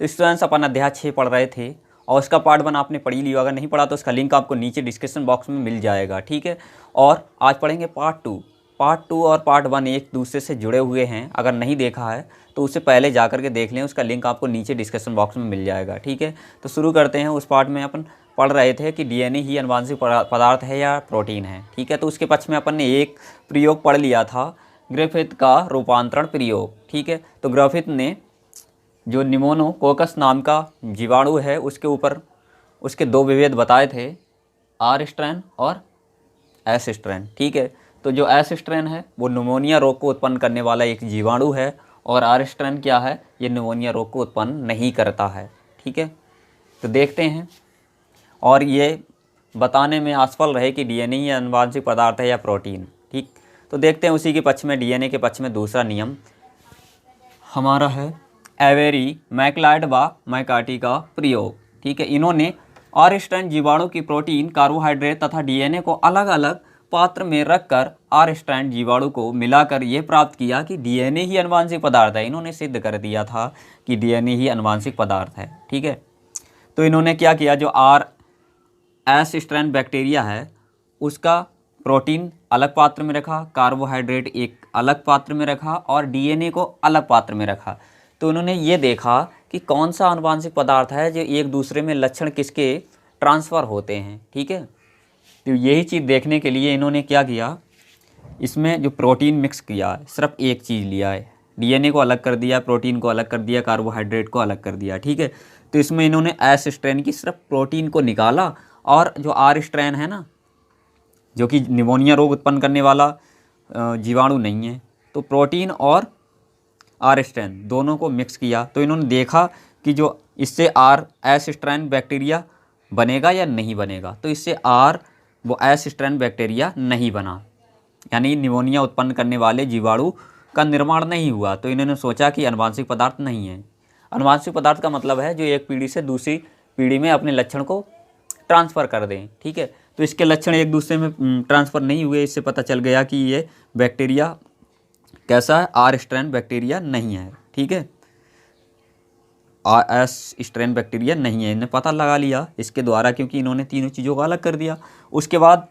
तो स्टूडेंट्स अपन अध्याय 6 पढ़ रहे थे और उसका पार्ट 1 आपने पढ़ ही लिया, अगर नहीं पढ़ा तो उसका लिंक आपको नीचे डिस्क्रिप्शन बॉक्स में मिल जाएगा, ठीक है। और आज पढ़ेंगे पार्ट 2 और पार्ट 1 एक दूसरे से जुड़े हुए हैं, अगर नहीं देखा है तो उससे पहले जा करके देख लें, उसका लिंक आपको नीचे डिस्क्रिप्शन बॉक्स में मिल जाएगा, ठीक है। तो शुरू करते हैं। उस पार्ट में अपन पढ़ रहे थे कि डीएनए ही आनुवंशिक पदार्थ है या प्रोटीन है, ठीक है। तो उसके पक्ष में अपन ने एक प्रयोग पढ़ लिया था, ग्रिफिथ का रूपांतरण प्रयोग, ठीक है। तो ग्रिफिथ ने जो निमोनोकोकस नाम का जीवाणु है उसके ऊपर उसके 2 विभेद बताए थे, आर स्ट्रेन और एस स्ट्रेन, ठीक है। तो जो एस स्ट्रेन है वो निमोनिया रोग को उत्पन्न करने वाला एक जीवाणु है और आर स्ट्रेन क्या है, ये निमोनिया रोग को उत्पन्न नहीं करता है, ठीक है। तो देखते हैं, और ये बताने में असफल रहे कि डीएनए ही आनुवंशिक पदार्थ है या प्रोटीन, ठीक। तो देखते हैं उसी के पक्ष में, डीएनए के पक्ष में दूसरा नियम हमारा है एवेरी, मैकलाइड व मैकार्टी का प्रयोग, ठीक है। इन्होंने आर स्ट्रेन जीवाणु की प्रोटीन, कार्बोहाइड्रेट तथा डीएनए को अलग अलग पात्र में रखकर आर स्ट्रेन जीवाणु को मिलाकर ये प्राप्त किया कि डीएनए ही आनुवंशिक पदार्थ है। इन्होंने सिद्ध कर दिया था कि डीएनए ही आनुवंशिक पदार्थ है, ठीक है। तो इन्होंने क्या किया, जो आर एस स्ट्रेन बैक्टीरिया है उसका प्रोटीन अलग पात्र में रखा, कार्बोहाइड्रेट एक अलग पात्र में रखा और डीएनए को अलग पात्र में रखा। तो उन्होंने ये देखा कि कौन सा आनुवंशिक पदार्थ है जो एक दूसरे में लक्षण किसके ट्रांसफ़र होते हैं, ठीक है। तो यही चीज़ देखने के लिए इन्होंने क्या किया, इसमें जो प्रोटीन मिक्स किया, सिर्फ एक चीज़ लिया है, डीएनए को अलग कर दिया, प्रोटीन को अलग कर दिया, कार्बोहाइड्रेट को अलग कर दिया, ठीक है। तो इसमें इन्होंने एस स्ट्रेन की सिर्फ प्रोटीन को निकाला और जो आर स्ट्रेन है ना, जो कि निमोनिया रोग उत्पन्न करने वाला जीवाणु नहीं है, तो प्रोटीन और आर स्ट्रेन दोनों को मिक्स किया। तो इन्होंने देखा कि जो इससे आर एस स्ट्रेन बैक्टीरिया बनेगा या नहीं बनेगा। तो इससे आर वो एस स्ट्रेन बैक्टीरिया नहीं बना, यानी निमोनिया उत्पन्न करने वाले जीवाणु का निर्माण नहीं हुआ। तो इन्होंने सोचा कि आनुवंशिक पदार्थ नहीं है। आनुवंशिक पदार्थ का मतलब है जो एक पीढ़ी से दूसरी पीढ़ी में अपने लक्षण को ट्रांसफ़र कर दें, ठीक है। तो इसके लक्षण एक दूसरे में ट्रांसफ़र नहीं हुए, इससे पता चल गया कि ये बैक्टीरिया कैसा है, आर स्ट्रेन बैक्टीरिया नहीं है, ठीक है। एस स्ट्रेन बैक्टीरिया नहीं है, इन्हें पता लगा लिया इसके द्वारा, क्योंकि इन्होंने तीनों चीज़ों को अलग कर दिया। उसके बाद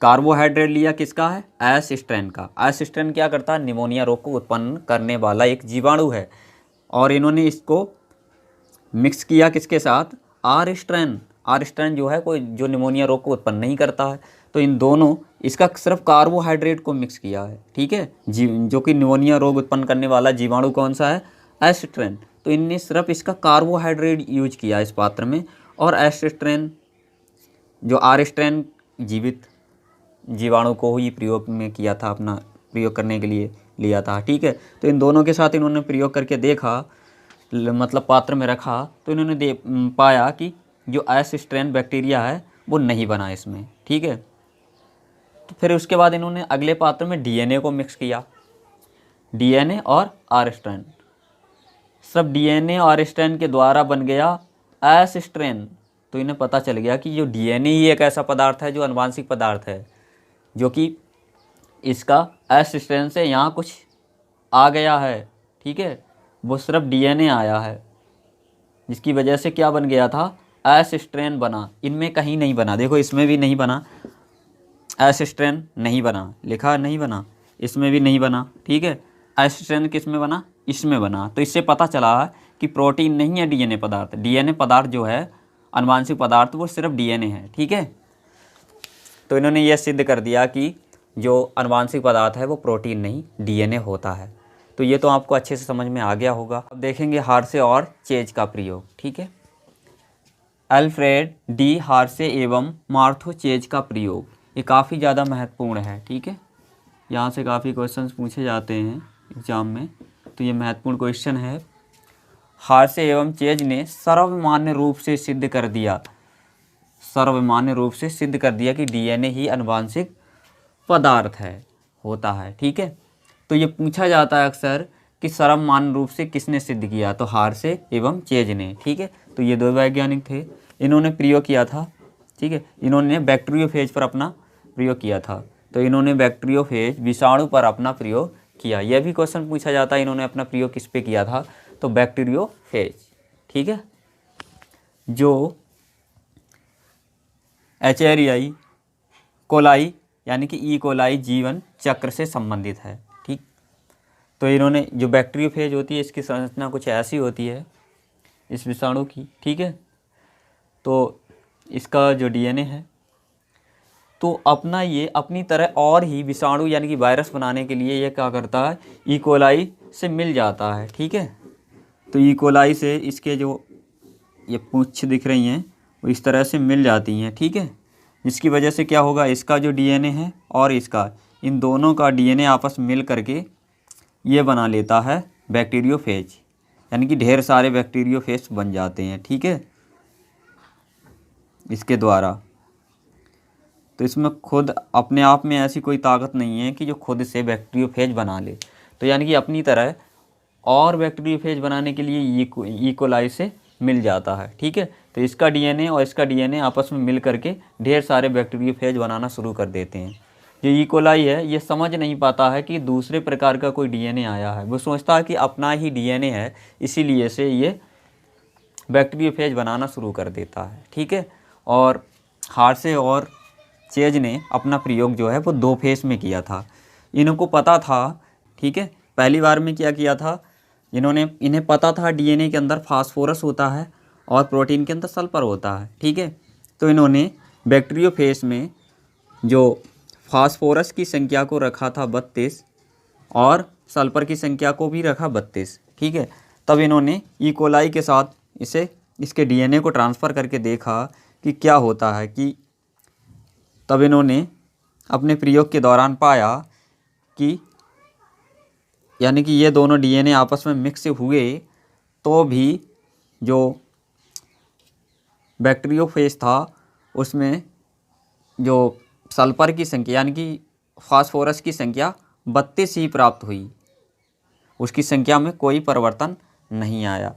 कार्बोहाइड्रेट लिया किसका है, एस स्ट्रेन का। एस स्ट्रेन क्या करता है, निमोनिया रोग को उत्पन्न करने वाला एक जीवाणु है, और इन्होंने इसको मिक्स किया किसके साथ, आर स्ट्रेन। आर स्ट्रेन जो है कोई जो निमोनिया रोग को उत्पन्न नहीं करता है। तो इन दोनों, इसका सिर्फ कार्बोहाइड्रेट को मिक्स किया है, ठीक है, जो कि निमोनिया रोग उत्पन्न करने वाला जीवाणु कौन सा है, एस स्ट्रेन। तो इनने सिर्फ इसका कार्बोहाइड्रेट यूज किया इस पात्र में, और एस स्ट्रेन जो आर स्ट्रेन जीवित जीवाणु को ही प्रयोग में किया था, अपना प्रयोग करने के लिए लिया था, ठीक है। तो इन दोनों के साथ इन्होंने प्रयोग करके देखा, मतलब पात्र में रखा, तो इन्होंने पाया कि जो एस स्ट्रेन बैक्टीरिया है वो नहीं बना इसमें, ठीक है। तो फिर उसके बाद इन्होंने अगले पात्र में डीएनए को मिक्स किया, डीएनए और आर स्ट्रेन। सब डीएनए और आर स्ट्रेन के द्वारा बन गया एस स्ट्रेन। तो इन्हें पता चल गया कि जो डीएनए ही एक ऐसा पदार्थ है जो आनुवंशिक पदार्थ है, जो कि इसका एस स्ट्रेन से यहाँ कुछ आ गया है, ठीक है, वो सिर्फ डीएनए आया है, जिसकी वजह से क्या बन गया था, एस स्ट्रेन बना। इनमें कहीं नहीं बना, देखो इसमें भी नहीं बना, एस स्ट्रेन नहीं बना, लिखा नहीं बना, इसमें भी नहीं बना, ठीक है। एस स्ट्रेन किस में बना, इसमें बना। तो इससे पता चला कि प्रोटीन नहीं है डीएनए पदार्थ। डीएनए पदार्थ जो है आनुवंशिक पदार्थ वो सिर्फ डीएनए है, ठीक है। तो इन्होंने यह सिद्ध कर दिया कि जो आनुवंशिक पदार्थ है वो प्रोटीन नहीं, डीएनए होता है। तो ये तो आपको अच्छे से समझ में आ गया होगा। अब देखेंगे हार्से और चेज का प्रयोग, ठीक है। अल्फ्रेड डी हार्से एवं मार्थो चेज का प्रयोग, ये काफ़ी ज़्यादा महत्वपूर्ण है, ठीक है। यहाँ से काफ़ी क्वेश्चंस पूछे जाते हैं एग्जाम में, तो ये महत्वपूर्ण क्वेश्चन है। हार्से एवं चेज ने सर्वमान्य रूप से सिद्ध कर दिया, सर्वमान्य रूप से सिद्ध कर दिया कि डीएनए ही आनुवंशिक पदार्थ है, होता है, ठीक है। तो ये पूछा जाता है अक्सर कि सर्वमान्य रूप से किसने सिद्ध किया, तो हार्से एवं चेज ने, ठीक है। तो ये 2 वैज्ञानिक थे, इन्होंने प्रयोग किया था, ठीक है। इन्होंने बैक्टीरियोफेज पर अपना प्रयोग किया था। तो इन्होंने बैक्टीरियोफेज विषाणु पर अपना प्रयोग किया। यह भी क्वेश्चन पूछा जाता है, इन्होंने अपना प्रयोग किस पे किया था, तो बैक्टीरियोफेज, ठीक है, जो एचेरियाई कोलाई यानी कि ई कोलाई जीवन चक्र से संबंधित है। ठीक, तो इन्होंने जो बैक्टीरियोफेज होती है इसकी संरचना कुछ ऐसी होती है इस विषाणु की। ठीक है, तो इसका जो डीएनए है तो अपना ये अपनी तरह और ही विषाणु यानी कि वायरस बनाने के लिए ये क्या करता है, ई कोलाई से मिल जाता है। ठीक है, तो ई कोलाई से इसके जो ये पूंछ दिख रही हैं वो इस तरह से मिल जाती हैं। ठीक है, जिसकी वजह से क्या होगा, इसका जो डीएनए है और इसका, इन दोनों का डीएनए आपस में मिल करके ये बना लेता है बैक्टीरियोफेज, यानी कि ढेर सारे बैक्टीरियोफेज बन जाते हैं। ठीक है, इसके द्वारा। तो इसमें खुद अपने आप में ऐसी कोई ताकत नहीं है कि जो खुद से बैक्टीरियोफेज बना ले, तो यानी कि अपनी तरह और बैक्टीरियोफेज बनाने के लिए ई कोलाई से मिल जाता है। ठीक है, तो इसका डीएनए और इसका डीएनए आपस में मिल करके ढेर सारे बैक्टीरियोफेज बनाना शुरू कर देते हैं। जो ई कोलाई है ये समझ नहीं पाता है कि दूसरे प्रकार का कोई डीएनए आया है, वो सोचता है कि अपना ही डीएनए है, इसीलिए से ये बैक्टीरियोफेज बनाना शुरू कर देता है। ठीक है, और हार्शे और चेज ने अपना प्रयोग जो है वो 2 फेज में किया था। इनको पता था, ठीक है, पहली बार में क्या किया था इन्हें पता था डीएनए के अंदर फास्फोरस होता है और प्रोटीन के अंदर सल्फर होता है। ठीक है, तो इन्होंने बैक्टीरियोफेज में जो फास्फोरस की संख्या को रखा था 32 और सल्फर की संख्या को भी रखा 32। ठीक है, तब इन्होंने ई कोलाई के साथ इसके डीएनए को ट्रांसफ़र करके देखा कि क्या होता है, कि तब इन्होंने अपने प्रयोग के दौरान पाया कि यानी कि ये दोनों डीएनए आपस में मिक्स हुए तो भी जो बैक्टीरियोफेज था उसमें जो सल्फर की संख्या यानी कि फास्फोरस की संख्या 32 ही प्राप्त हुई, उसकी संख्या में कोई परिवर्तन नहीं आया।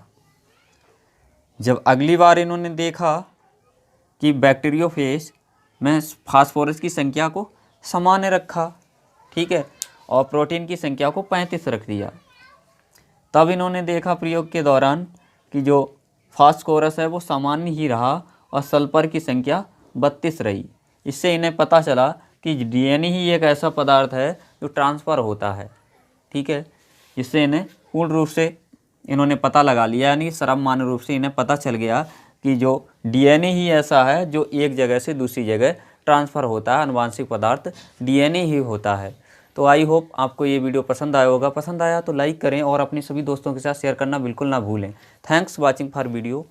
जब अगली बार इन्होंने देखा कि बैक्टीरियोफेज में फास्फोरस की संख्या को सामान्य रखा, ठीक है, और प्रोटीन की संख्या को 35 रख दिया, तब इन्होंने देखा प्रयोग के दौरान कि जो फास्फोरस है वो सामान्य ही रहा और सल्फर की संख्या 32 रही। इससे इन्हें पता चला कि डीएनए ही एक ऐसा पदार्थ है जो ट्रांसफ़र होता है। ठीक है, जिससे इन्हें पूर्ण रूप से इन्होंने पता लगा लिया, यानी सर्वमान्य रूप से इन्हें पता चल गया कि जो डीएनए ही ऐसा है जो एक जगह से दूसरी जगह ट्रांसफ़र होता है, आनुवांशिक पदार्थ डीएनए ही होता है। तो आई होप आपको ये वीडियो पसंद आया होगा। पसंद आया तो लाइक करें और अपने सभी दोस्तों के साथ शेयर करना बिल्कुल ना भूलें। Thanks watching for video.